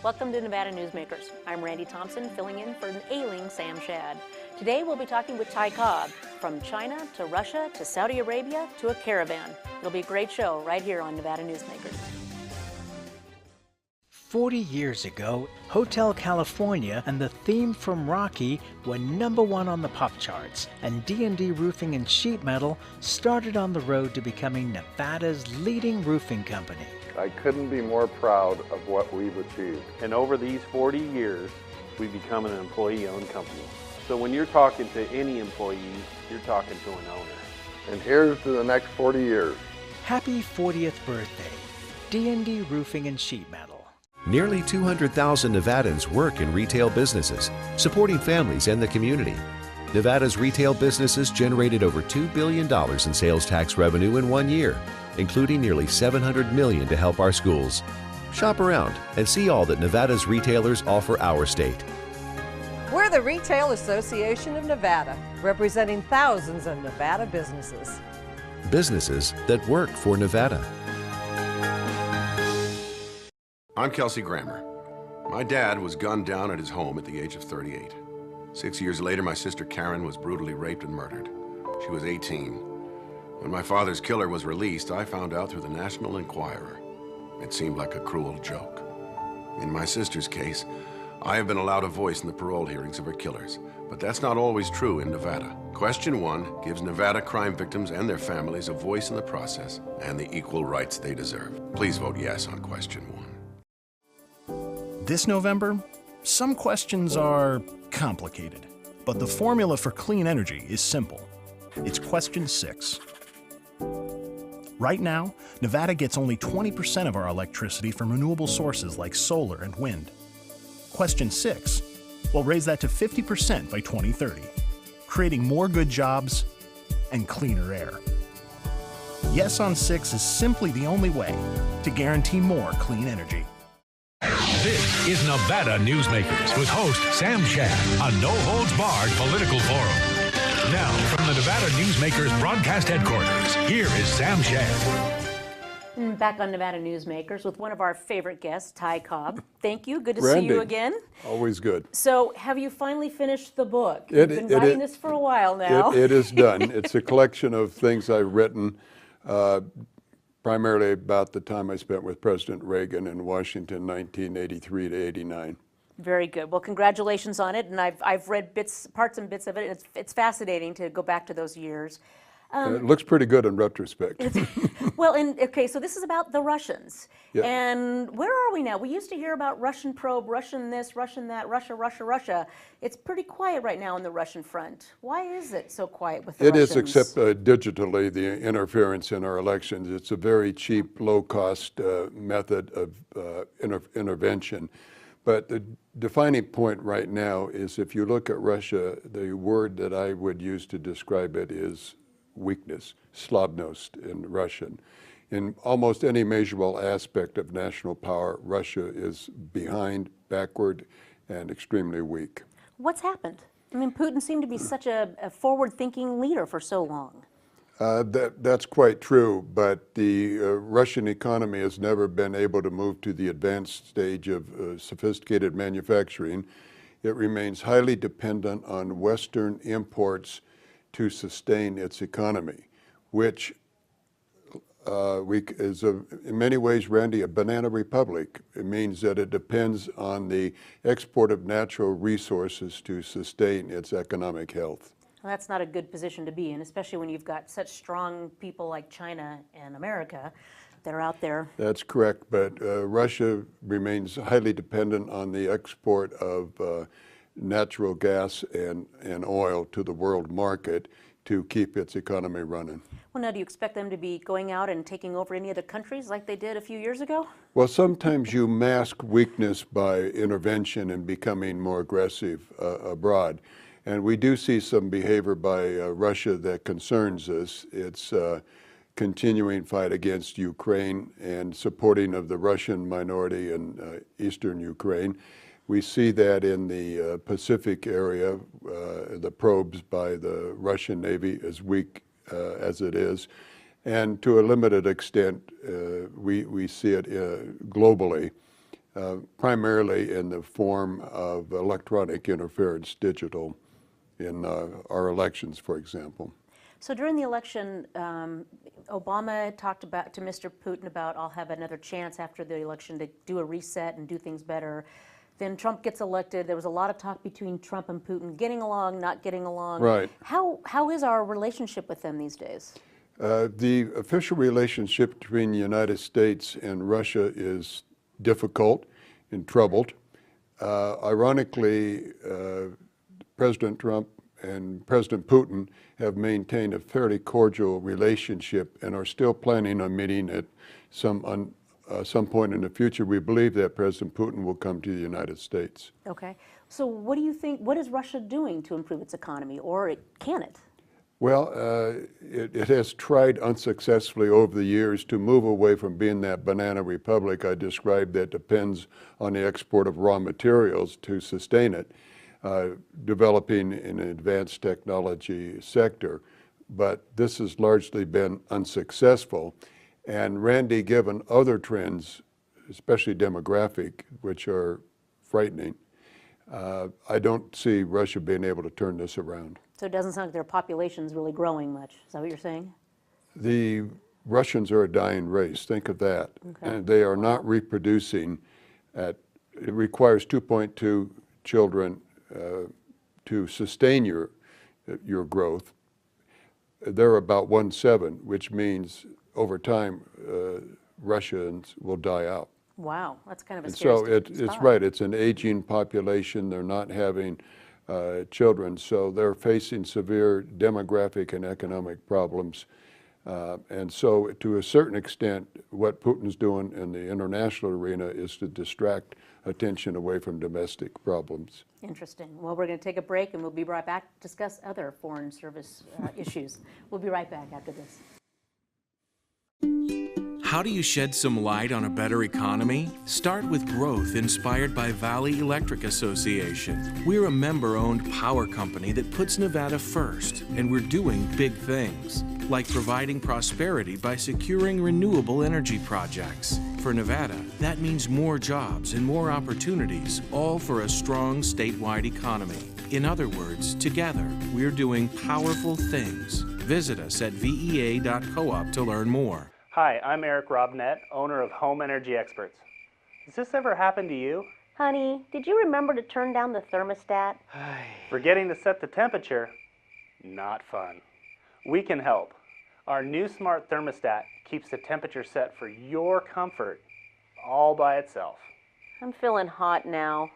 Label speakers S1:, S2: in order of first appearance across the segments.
S1: Welcome to Nevada Newsmakers. I'm Randi Thompson, filling in for an ailing Sam Shad. Today we'll be talking with Cobb, from China to Russia to Saudi Arabia to a caravan. It'll be a great show right here on Nevada Newsmakers.
S2: 40 years ago, Hotel California and the theme from Rocky were #1 on the pop charts, and D&D Roofing and Sheet Metal started on the road to becoming Nevada's leading roofing company.
S3: I couldn't be more proud of what we've achieved.
S4: And over these 40 years, we've become an employee-owned company. So when you're talking to any employee, you're talking to an owner.
S3: And here's to the next 40 years.
S2: Happy 40th birthday, D&D Roofing and Sheet Metal.
S5: Nearly 200,000 Nevadans work in retail businesses, supporting families and the community. Nevada's retail businesses generated over $2 billion in sales tax revenue in 1 year, including nearly $700 million to help our schools. Shop around and see all that Nevada's retailers offer our state.
S6: We're the Retail Association of Nevada, representing thousands of Nevada businesses.
S5: Businesses that work for Nevada.
S7: I'm Kelsey Grammer. My dad was gunned down at his home at the age of 38. 6 years later, my sister Karen was brutally raped and murdered. She was 18. When my father's killer was released, I found out through the National Enquirer. It seemed like a cruel joke. In my sister's case, I have been allowed a voice in the parole hearings of her killers, but that's not always true in Nevada. Question 1 gives Nevada crime victims and their families a voice in the process and the equal rights they deserve. Please vote yes on question 1.
S8: This November, some questions are complicated, but the formula for clean energy is simple. It's question 6. Right now, Nevada gets only 20% of our electricity from renewable sources like solar and wind. Question 6 will raise that to 50% by 2030, creating more good jobs and cleaner air. Yes on 6 is simply the only way to guarantee more clean energy.
S9: This is Nevada Newsmakers with host Sam Shad, a no-holds-barred political forum. Now, from the Nevada Newsmakers broadcast headquarters, here is Sam Shad.
S1: Back on Nevada Newsmakers with one of our favorite guests, Cobb. Thank you. Good to
S3: Randi,
S1: see you again.
S3: Always good.
S1: So, have you finally finished the book? You've been writing this for a while now.
S3: It is done. It's a collection of things I've written, primarily about the time I spent with President Reagan in Washington, 1983 to 89.
S1: Very good. Well, congratulations on it, and I've read parts and bits of it. It's fascinating to go back to those years.
S3: It looks pretty good in retrospect.
S1: Well, okay, so this is about the Russians.
S3: Yeah.
S1: And where are we now? We used to hear about Russian probe, Russian this, Russian that, Russia, Russia, Russia. It's pretty quiet right now on the Russian front. Why is it so quiet with the Russians?
S3: It is, except digitally, the interference in our elections. It's a very cheap, low-cost method of intervention. But the defining point right now is if you look at Russia, the word that I would use to describe it is weakness, slabnost in Russian. In almost any measurable aspect of national power, Russia is behind, backward, and extremely weak.
S1: What's happened? I mean, Putin seemed to be such a forward-thinking leader for so long.
S3: That's quite true, but the Russian economy has never been able to move to the advanced stage of sophisticated manufacturing. It remains highly dependent on Western imports to sustain its economy, which is in many ways, Randi, a banana republic. It means that it depends on the export of natural resources to sustain its economic health.
S1: Well, that's not a good position to be in, especially when you've got such strong people like China and America that are out there.
S3: That's correct, but Russia remains highly dependent on the export of natural gas and oil to the world market to keep its economy running.
S1: Well, now, do you expect them to be going out and taking over any other countries like they did a few years ago?
S3: Well, sometimes you mask weakness by intervention and becoming more aggressive abroad. And we do see some behavior by Russia that concerns us. It's continuing fight against Ukraine and supporting of the Russian minority in eastern Ukraine. We see that in the Pacific area, the probes by the Russian Navy, as weak as it is. And to a limited extent, we see it globally. primarily in the form of electronic interference, digital, in our elections, for example.
S1: So during the election, Obama talked to Mr. Putin about, I'll have another chance after the election to do a reset and do things better. Then Trump gets elected. There was a lot of talk between Trump and Putin, getting along, not getting along.
S3: Right.
S1: How is our relationship with them these days?
S3: The official relationship between the United States and Russia is difficult and troubled. Ironically, President Trump and President Putin have maintained a fairly cordial relationship and are still planning on meeting at some point in the future. We believe that President Putin will come to the United States.
S1: Okay. So what do you think, what is Russia doing to improve its economy, or can it?
S3: Well, it has tried unsuccessfully over the years to move away from being that banana republic I described that depends on the export of raw materials to sustain it, developing an advanced technology sector. But this has largely been unsuccessful. And Randi, given other trends, especially demographic, which are frightening, I don't see Russia being able to turn this around.
S1: So it doesn't sound like their population's really growing much. Is that what you're saying?
S3: The Russians are a dying race. Think of that.
S1: Okay.
S3: And they are not reproducing it requires 2.2 children to sustain your growth. They're about 1.7, which means over time, Russians will die out.
S1: Wow, that's kind of a
S3: And
S1: scary
S3: so it's right, it's an aging population. They're not having children, so they're facing severe demographic and economic problems. And so to a certain extent, what Putin's doing in the international arena is to distract attention away from domestic problems.
S1: Interesting. Well, we're going to take a break and we'll be right back to discuss other foreign service issues. We'll be right back after this.
S10: How do you shed some light on a better economy? Start with growth inspired by Valley Electric Association. We're a member-owned power company that puts Nevada first, and we're doing big things, like providing prosperity by securing renewable energy projects. For Nevada, that means more jobs and more opportunities, all for a strong statewide economy. In other words, together, we're doing powerful things. Visit us at vea.coop to learn more.
S11: Hi, I'm Eric Robnett, owner of Home Energy Experts. Has this ever happened to you?
S1: Honey, did you remember to turn down the thermostat?
S11: Forgetting to set the temperature? Not fun. We can help. Our new smart thermostat keeps the temperature set for your comfort all by itself.
S1: I'm feeling hot now.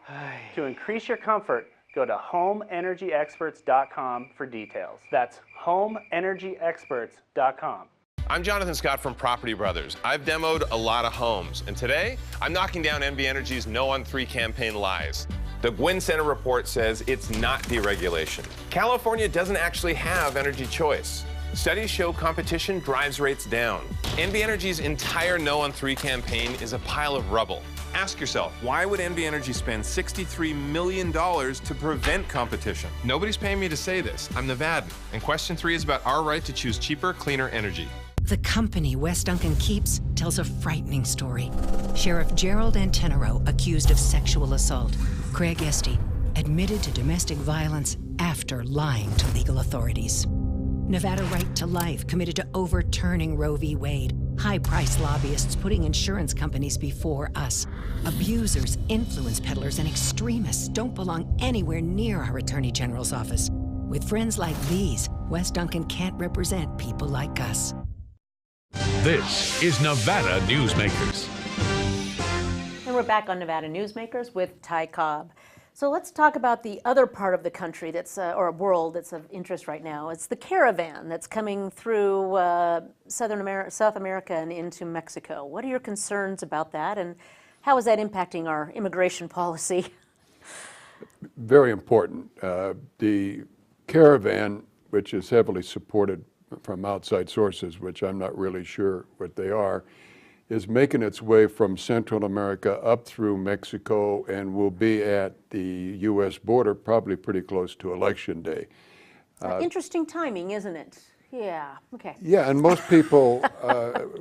S11: To increase your comfort, go to homeenergyexperts.com for details. That's homeenergyexperts.com.
S12: I'm Jonathan Scott from Property Brothers. I've demoed a lot of homes, and today I'm knocking down NV Energy's No on 3 campaign lies. The Gwynn Center report says it's not deregulation. California doesn't actually have energy choice. Studies show competition drives rates down. NV Energy's entire No on 3 campaign is a pile of rubble. Ask yourself, why would NV Energy spend $63 million to prevent competition? Nobody's paying me to say this. I'm Nevadan, and question 3 is about our right to choose cheaper, cleaner energy.
S13: The company West Duncan keeps tells a frightening story. Sheriff Gerald Antenero accused of sexual assault. Craig Estey admitted to domestic violence after lying to legal authorities. Nevada Right to Life committed to overturning Roe v. Wade. High-priced lobbyists putting insurance companies before us. Abusers, influence peddlers, and extremists don't belong anywhere near our Attorney General's office. With friends like these, West Duncan can't represent people like us.
S9: This is Nevada Newsmakers.
S1: And we're back on Nevada Newsmakers with Ty Cobb. So let's talk about the other part of the country that's, or world that's of interest right now. It's the caravan that's coming through South America and into Mexico. What are your concerns about that, and how is that impacting our immigration policy?
S3: Very important. The caravan, which is heavily supported from outside sources, which I'm not really sure what they are, is making its way from Central America up through Mexico and will be at the U.S. border probably pretty close to Election Day.
S1: Interesting timing, isn't it? Yeah, okay.
S3: Yeah, and most people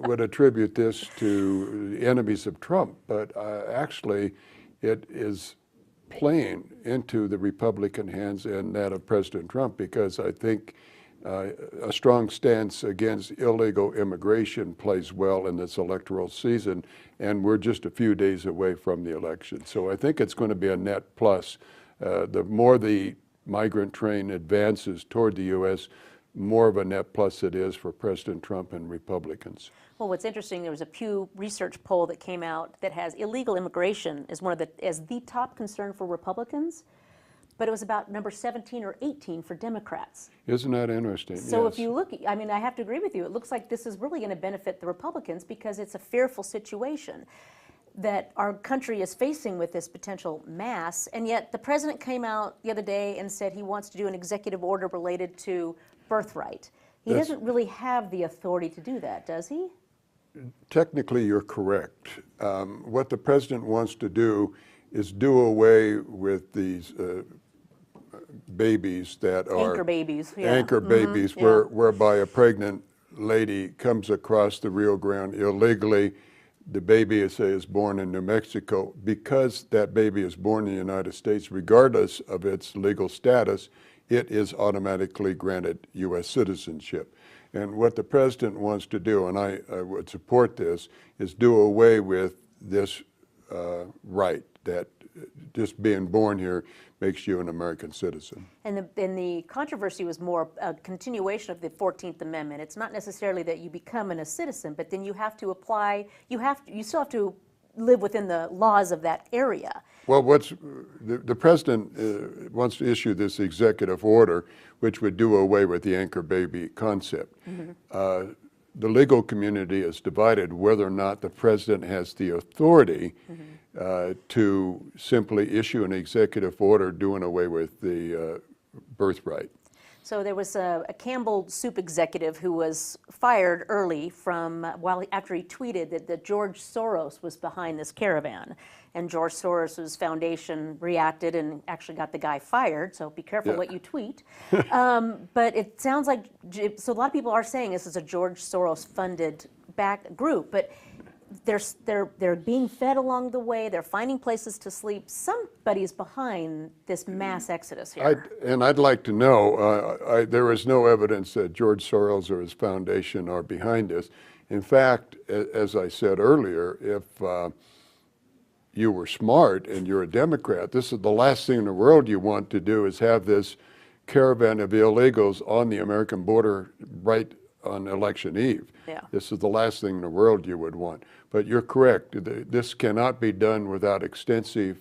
S3: would attribute this to the enemies of Trump, but actually it is playing into the Republican hands and that of President Trump, because I think a strong stance against illegal immigration plays well in this electoral season, and we're just a few days away from the election. So I think it's going to be a net plus. The more the migrant train advances toward the U.S., more of a net plus it is for President Trump and Republicans.
S1: Well, what's interesting, there was a Pew Research poll that came out that has illegal immigration as the top concern for Republicans, but it was about number 17 or 18 for Democrats.
S3: Isn't that interesting?
S1: So
S3: yes.
S1: if you look, I mean, I have to agree with you. It looks like this is really going to benefit the Republicans because it's a fearful situation that our country is facing with this potential mass, and yet the president came out the other day and said he wants to do an executive order related to birthright. He doesn't really have the authority to do that, does he?
S3: Technically, you're correct. What the president wants to do is do away with these babies that are
S1: anchor babies, yeah.
S3: Anchor babies, whereby a pregnant lady comes across the Rio Grande illegally. The baby, say, is born in New Mexico. Because that baby is born in the United States, regardless of its legal status, it is automatically granted U.S. citizenship. And what the president wants to do, and I would support this, is do away with this right that just being born here makes you an American citizen.
S1: And the controversy was more a continuation of the 14th Amendment. It's not necessarily that you become a citizen, but then you have to apply, you still have to live within the laws of that area.
S3: Well, the president wants to issue this executive order, which would do away with the anchor baby concept. Mm-hmm. The legal community is divided whether or not the president has the authority to simply issue an executive order doing away with the birthright.
S1: So there was a Campbell Soup executive who was fired early after he tweeted that George Soros was behind this caravan. And George Soros's foundation reacted and actually got the guy fired, so be careful what you tweet. But it sounds like, so a lot of people are saying this is a George Soros funded back group, but they're being fed along the way, they're finding places to sleep. Somebody's behind this mass exodus here.
S3: I'd like to know, there is no evidence that George Soros or his foundation are behind this. In fact, as I said earlier, if you were smart and you're a Democrat, this is the last thing in the world you want to do, is have this caravan of illegals on the American border right on election eve.
S1: Yeah.
S3: This is the last thing in the world you would want. But you're correct. This cannot be done without extensive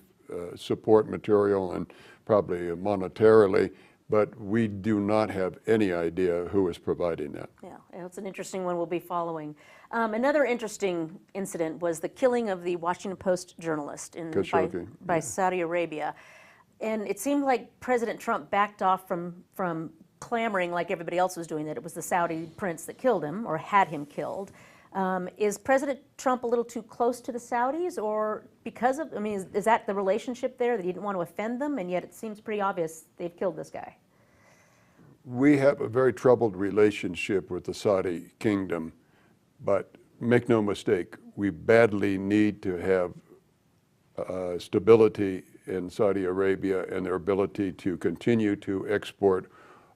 S3: support material and probably monetarily, but we do not have any idea who is providing that.
S1: Yeah, it's an interesting one we'll be following. Another interesting incident was the killing of the Washington Post journalist by Saudi Arabia. And it seemed like President Trump backed off from clamoring like everybody else was doing, that it was the Saudi prince that killed him or had him killed. Is President Trump a little too close to the Saudis, or because of, I mean, is that the relationship there, that he didn't want to offend them, and yet it seems pretty obvious they've killed this guy?
S3: We have a very troubled relationship with the Saudi kingdom, but make no mistake, we badly need to have stability in Saudi Arabia and their ability to continue to export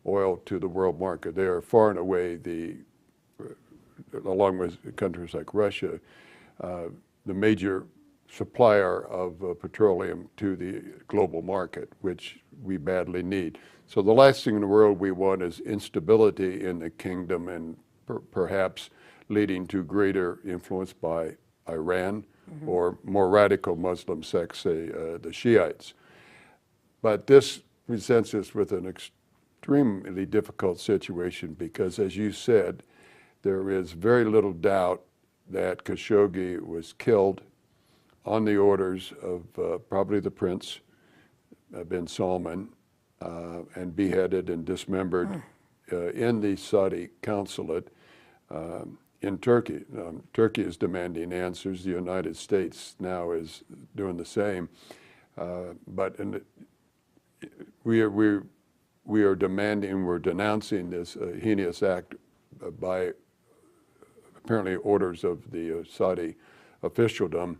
S3: oil to the world market. They are far and away along with countries like Russia, the major supplier of petroleum to the global market, which we badly need. So the last thing in the world we want is instability in the kingdom, and perhaps leading to greater influence by Iran or more radical Muslim sects, say the Shiites. But this presents us with an extremely difficult situation because, as you said, there is very little doubt that Khashoggi was killed on the orders of probably the Prince bin Salman and beheaded and dismembered in the Saudi consulate in Turkey. Turkey is demanding answers. The United States now is doing the same. But we're we are demanding, we're denouncing this heinous act by apparently orders of the Saudi officialdom,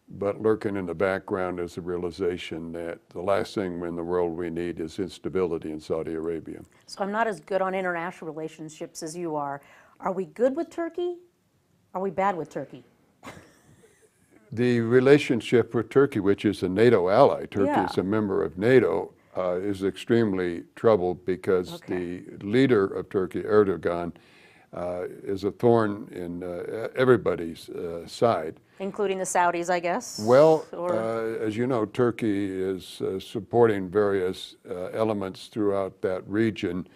S3: but lurking in the background is the realization that the last thing in the world we need is instability in Saudi Arabia.
S1: So I'm not as good on international relationships as you are. Are we good with Turkey? Are we bad with Turkey?
S3: The relationship with Turkey, which is a NATO ally, Turkey
S1: Yeah.
S3: is a member of NATO, is extremely troubled because the leader of Turkey, Erdogan, is a thorn in everybody's side.
S1: Including the Saudis, I guess?
S3: Well, as you know, Turkey is supporting various elements throughout that region,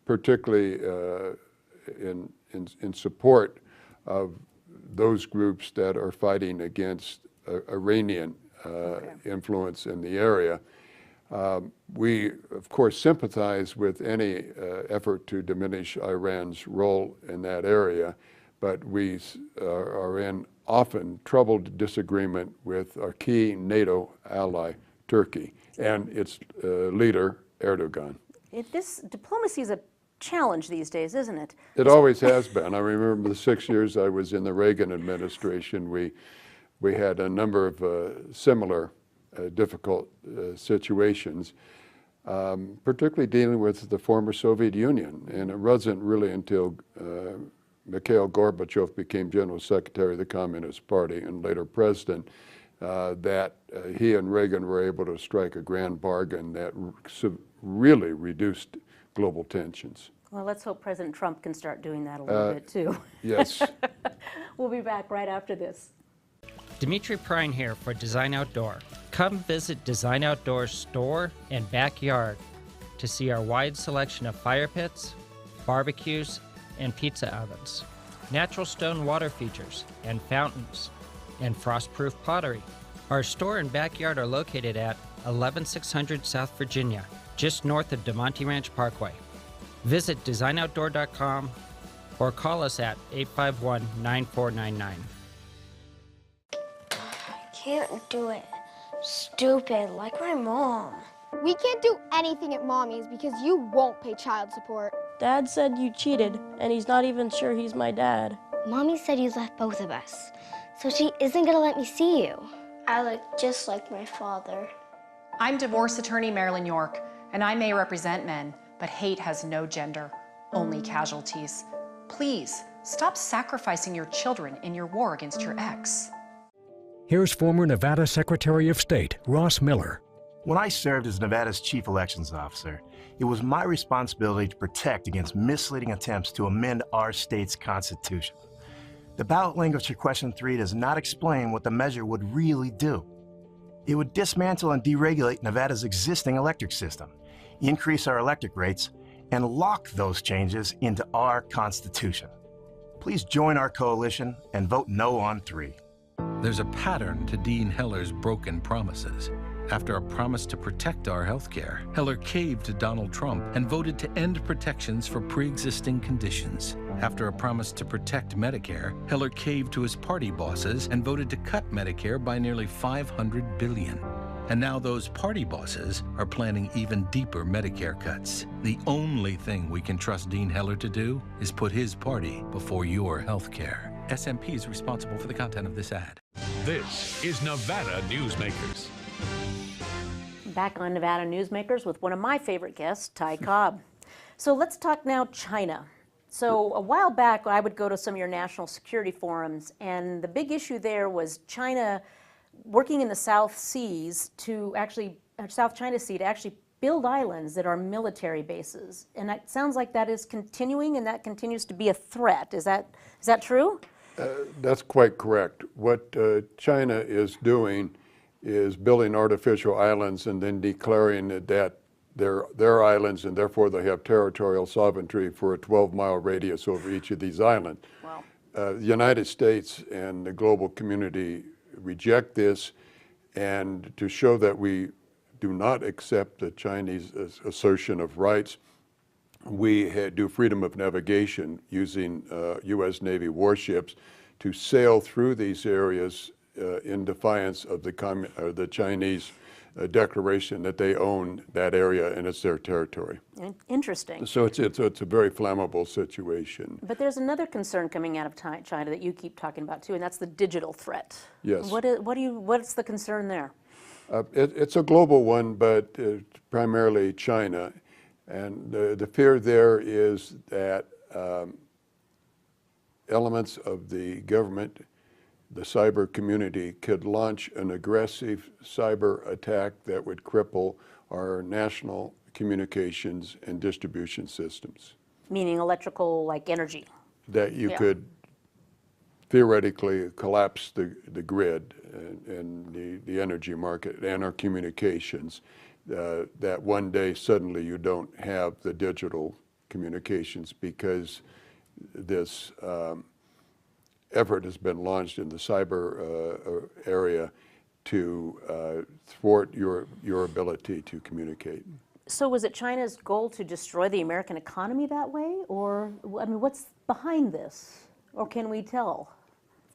S3: particularly in support of those groups that are fighting against Iranian influence in the area. We, of course, sympathize with any effort to diminish Iran's role in that area, but we are in often troubled disagreement with our key NATO ally, Turkey, and its leader, Erdogan.
S1: This diplomacy is a challenge these days, isn't it?
S3: It always has been. I remember the 6 years I was in the Reagan administration, we had a number of similar difficult situations, particularly dealing with the former Soviet Union. And it wasn't really until Mikhail Gorbachev became General Secretary of the Communist Party and later President that he and Reagan were able to strike a grand bargain that really reduced global tensions.
S1: Well, let's hope President Trump can start doing that a little bit too.
S3: Yes.
S1: We'll be back right after this.
S14: Dimitri Prine here for Design Outdoor. Come visit Design Outdoor's store and backyard to see our wide selection of fire pits, barbecues, and pizza ovens, natural stone water features and fountains, and frost-proof pottery. Our store and backyard are located at 11600 South Virginia, just north of DeMonte Ranch Parkway. Visit designoutdoor.com or call us at 851-9499.
S15: Can't do it. Stupid, like my mom.
S16: We can't do anything at Mommy's because you won't pay child support.
S17: Dad said you cheated, and he's not even sure he's my dad.
S15: Mommy said you left both of us, so she isn't gonna let me see you. I look just like my father.
S18: I'm divorce attorney Marilyn York, and I may represent men, but hate has no gender, only casualties. Please, stop sacrificing your children in your war against your ex.
S9: Here's former Nevada Secretary of State, Ross Miller.
S19: When I served as Nevada's chief elections officer, it was my responsibility to protect against misleading attempts to amend our state's constitution. The ballot language for question 3 does not explain what the measure would really do. It would dismantle and deregulate Nevada's existing electric system, increase our electric rates, and lock those changes into our constitution. Please join our coalition and vote no on 3.
S20: There's a pattern to Dean Heller's broken promises. After a promise to protect our health care, Heller caved to Donald Trump and voted to end protections for pre-existing conditions. After a promise to protect Medicare, Heller caved to his party bosses and voted to cut Medicare by nearly $500 billion. And now those party bosses are planning even deeper Medicare cuts. The only thing we can trust Dean Heller to do is put his party before your health care. SMP is responsible for the content of this ad.
S9: This is Nevada Newsmakers.
S1: Back on Nevada Newsmakers with one of my favorite guests, Ty Cobb. So let's talk now China. So a while back, I would go to some of your national security forums, and the big issue there was China working in the South Seas to actually, South China Sea to actually build islands that are military bases. And it sounds like that is continuing, and that continues to be a threat. Is that true?
S3: That's quite correct. What China is doing is building artificial islands and then declaring that they're islands, and therefore they have territorial sovereignty for a 12-mile radius over each of these islands.
S1: Wow.
S3: The United States and the global community reject this, and to show that we do not accept the Chinese assertion of rights, we do freedom of navigation using U.S. Navy warships to sail through these areas in defiance of the Chinese declaration that they own that area and it's their territory.
S1: Interesting.
S3: So it's a very flammable situation.
S1: But there's another concern coming out of China that you keep talking about too, and that's the digital threat.
S3: Yes.
S1: What's the concern there?
S3: It's a global one, but primarily China. And the fear there is that elements of the government, the cyber community, could launch an aggressive cyber attack that would cripple our national communications and distribution systems.
S1: Meaning electrical, like energy.
S3: That you could theoretically collapse the grid and the energy market and our communications. That one day suddenly you don't have the digital communications because this effort has been launched in the cyber area to thwart your ability to communicate.
S1: So was it China's goal to destroy the American economy that way? Or, I mean, what's behind this? Or can we tell?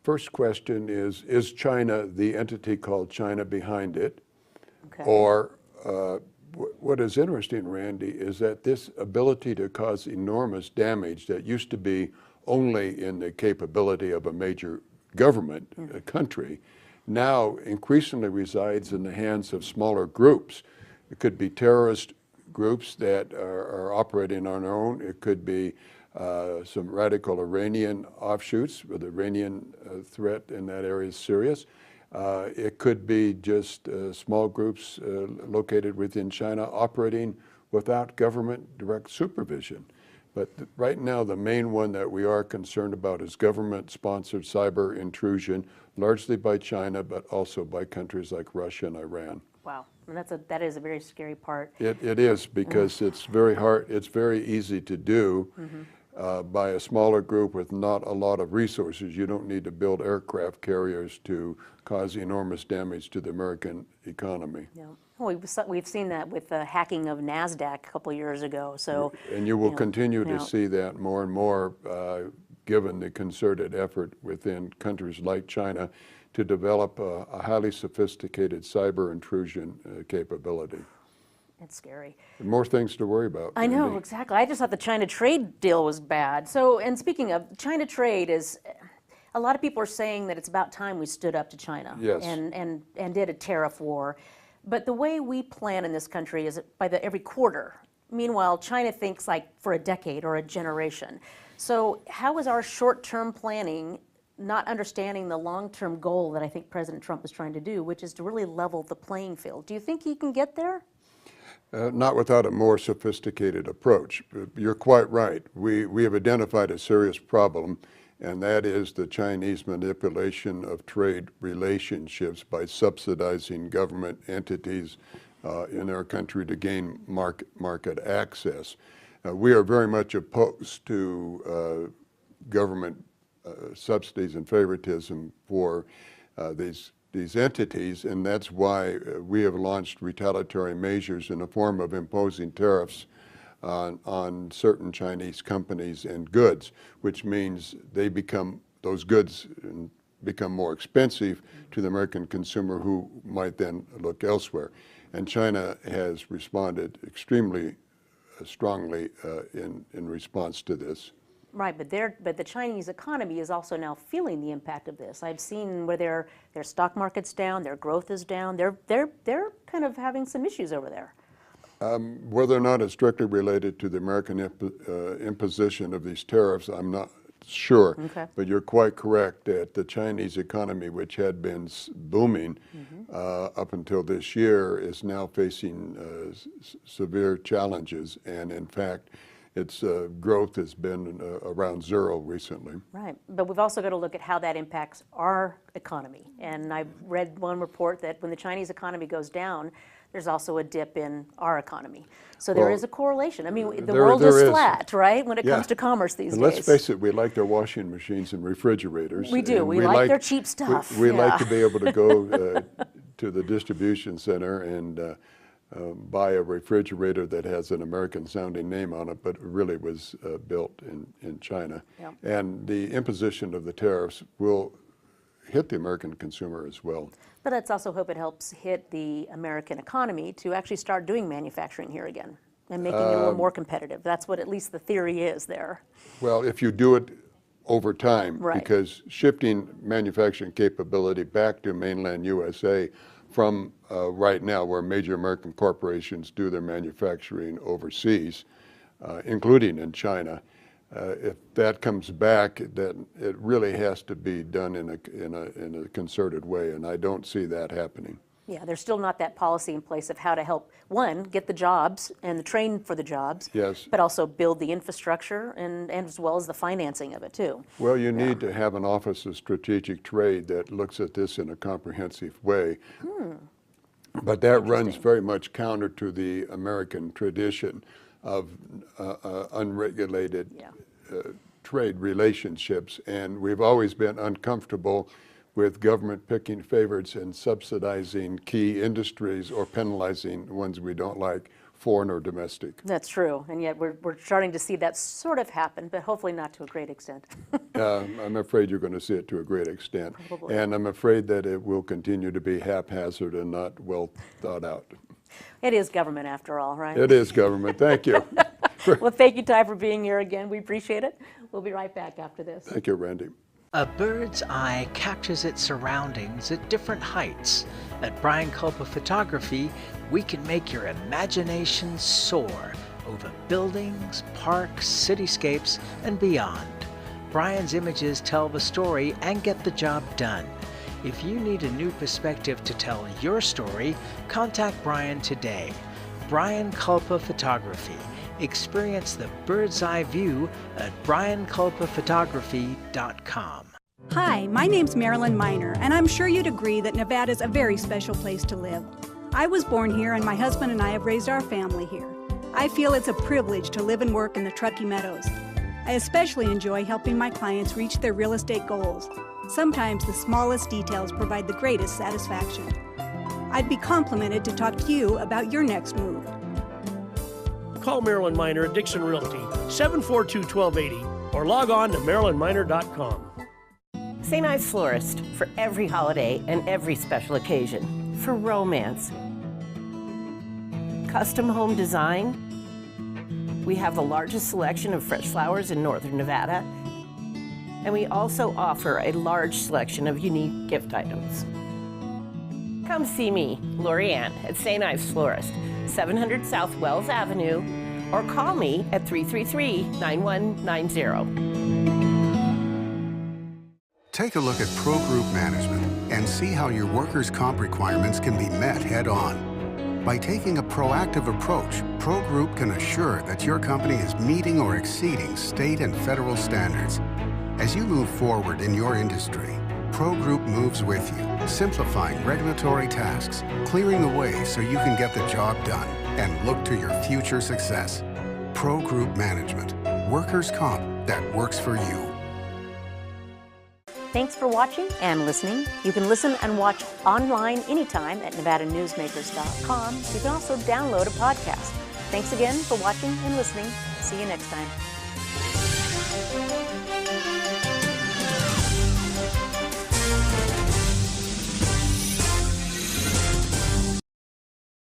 S3: First question is China the entity called China behind it?
S1: Okay.
S3: Or what is interesting, Randy, is that this ability to cause enormous damage that used to be only in the capability of a major government, a country, now increasingly resides in the hands of smaller groups. It could be terrorist groups that are operating on their own. It could be some radical Iranian offshoots, where the Iranian threat in that area is serious. It could be just small groups located within China operating without government direct supervision. But right now, the main one that we are concerned about is government-sponsored cyber intrusion, largely by China, but also by countries like Russia and Iran.
S1: Wow, and that is a very scary part.
S3: It is, because it's very hard, it's very easy to do by a smaller group with not a lot of resources. You don't need to build aircraft carriers to cause enormous damage to the American economy.
S1: Yeah. Well, we've seen that with the hacking of NASDAQ a couple of years ago. So,
S3: and you will continue to see that more and more, given the concerted effort within countries like China to develop a highly sophisticated cyber intrusion capability.
S1: It's scary.
S3: And more things to worry about.
S1: I know,
S3: Randy.
S1: exactly. I just thought the China trade deal was bad. So, and speaking of China trade, is a lot of people are saying that it's about time we stood up to China.
S3: Yes.
S1: And did a tariff war. But the way we plan in this country is by every quarter. Meanwhile, China thinks like for a decade or a generation. So how is our short-term planning not understanding the long-term goal that I think President Trump is trying to do, which is to really level the playing field? Do you think he can get there?
S3: Not without a more sophisticated approach. You're quite right. We have identified a serious problem, and that is the Chinese manipulation of trade relationships by subsidizing government entities in our country to gain market access. We are very much opposed to government subsidies and favoritism for these entities, and that's why we have launched retaliatory measures in the form of imposing tariffs on certain Chinese companies and goods, which means those goods become more expensive to the American consumer, who might then look elsewhere. And China has responded extremely strongly in response to this.
S1: Right, but the Chinese economy is also now feeling the impact of this. I've seen where their stock market's down, their growth is down. They're kind of having some issues over there.
S3: Whether or not it's directly related to the American imposition of these tariffs, I'm not sure.
S1: Okay.
S3: But you're quite correct that the Chinese economy, which had been booming up until this year, is now facing severe challenges. And in fact, its growth has been around zero recently.
S1: Right, but we've also got to look at how that impacts our economy. And I read one report that when the Chinese economy goes down, there's also a dip in our economy. So there is a correlation. I mean, the world is flat, right, when it comes to commerce these days.
S3: Let's face it, we like their washing machines and refrigerators.
S1: We do. We like their cheap stuff.
S3: We like to be able to go to the distribution center and buy a refrigerator that has an American-sounding name on it, but really was built in China.
S1: Yep.
S3: And the imposition of the tariffs will hit the American consumer as well.
S1: But let's also hope it helps hit the American economy to actually start doing manufacturing here again and making it a little more competitive. That's what at least the theory is there.
S3: Well, if you do it over time,
S1: Right.
S3: because shifting manufacturing capability back to mainland USA from right now where major American corporations do their manufacturing overseas, including in China, if that comes back, then it really has to be done in a concerted way, and I don't see that happening.
S1: Yeah, there's still not that policy in place of how to help, one, get the jobs and the train for the jobs,
S3: Yes.
S1: but also build the infrastructure and as well as the financing of it too.
S3: Well, you need to have an Office of Strategic Trade that looks at this in a comprehensive way. But that runs very much counter to the American tradition of unregulated trade relationships, and we've always been uncomfortable with government picking favorites and subsidizing key industries or penalizing ones we don't like, foreign or domestic.
S1: That's true, and yet we're starting to see that sort of happen, but hopefully not to a great extent.
S3: I'm afraid you're going to see it to a great extent.
S1: Probably.
S3: And I'm afraid that it will continue to be haphazard and not well thought out.
S1: It is government after all, right?
S3: It is government. Thank you.
S1: Well, thank you, Ty, for being here again. We appreciate it. We'll be right back after this.
S3: Thank you, Randy.
S2: A bird's eye captures its surroundings at different heights. At Brian Culpa Photography, we can make your imagination soar over buildings, parks, cityscapes, and beyond. Brian's images tell the story and get the job done. If you need a new perspective to tell your story, contact Brian today. Brian Culpa Photography. Experience the bird's eye view at brianculpaphotography.com.
S21: Hi, my name's Marilyn Miner, and I'm sure you'd agree that Nevada's a very special place to live. I was born here, and my husband and I have raised our family here. I feel it's a privilege to live and work in the Truckee Meadows. I especially enjoy helping my clients reach their real estate goals. Sometimes the smallest details provide the greatest satisfaction. I'd be complimented to talk to you about your next move.
S22: Call Marilyn Miner at Dixon Realty, 742-1280, or log on to marilynminer.com.
S23: St. Ives Florist, for every holiday and every special occasion. For romance. Custom home design. We have the largest selection of fresh flowers in northern Nevada. And we also offer a large selection of unique gift items. Come see me, Lori Ann, at St. Ives Florist, 700 South Wells Avenue, or call me at 333-9190.
S24: Take a look at Pro Group Management and see how your workers' comp requirements can be met head-on. By taking a proactive approach, Pro Group can assure that your company is meeting or exceeding state and federal standards. As you move forward in your industry, Pro Group moves with you, simplifying regulatory tasks, clearing the way so you can get the job done and look to your future success. Pro Group Management, workers' comp that works for you.
S1: Thanks for watching and listening. You can listen and watch online anytime at NevadaNewsmakers.com. You can also download a podcast. Thanks again for watching and listening. See you next time.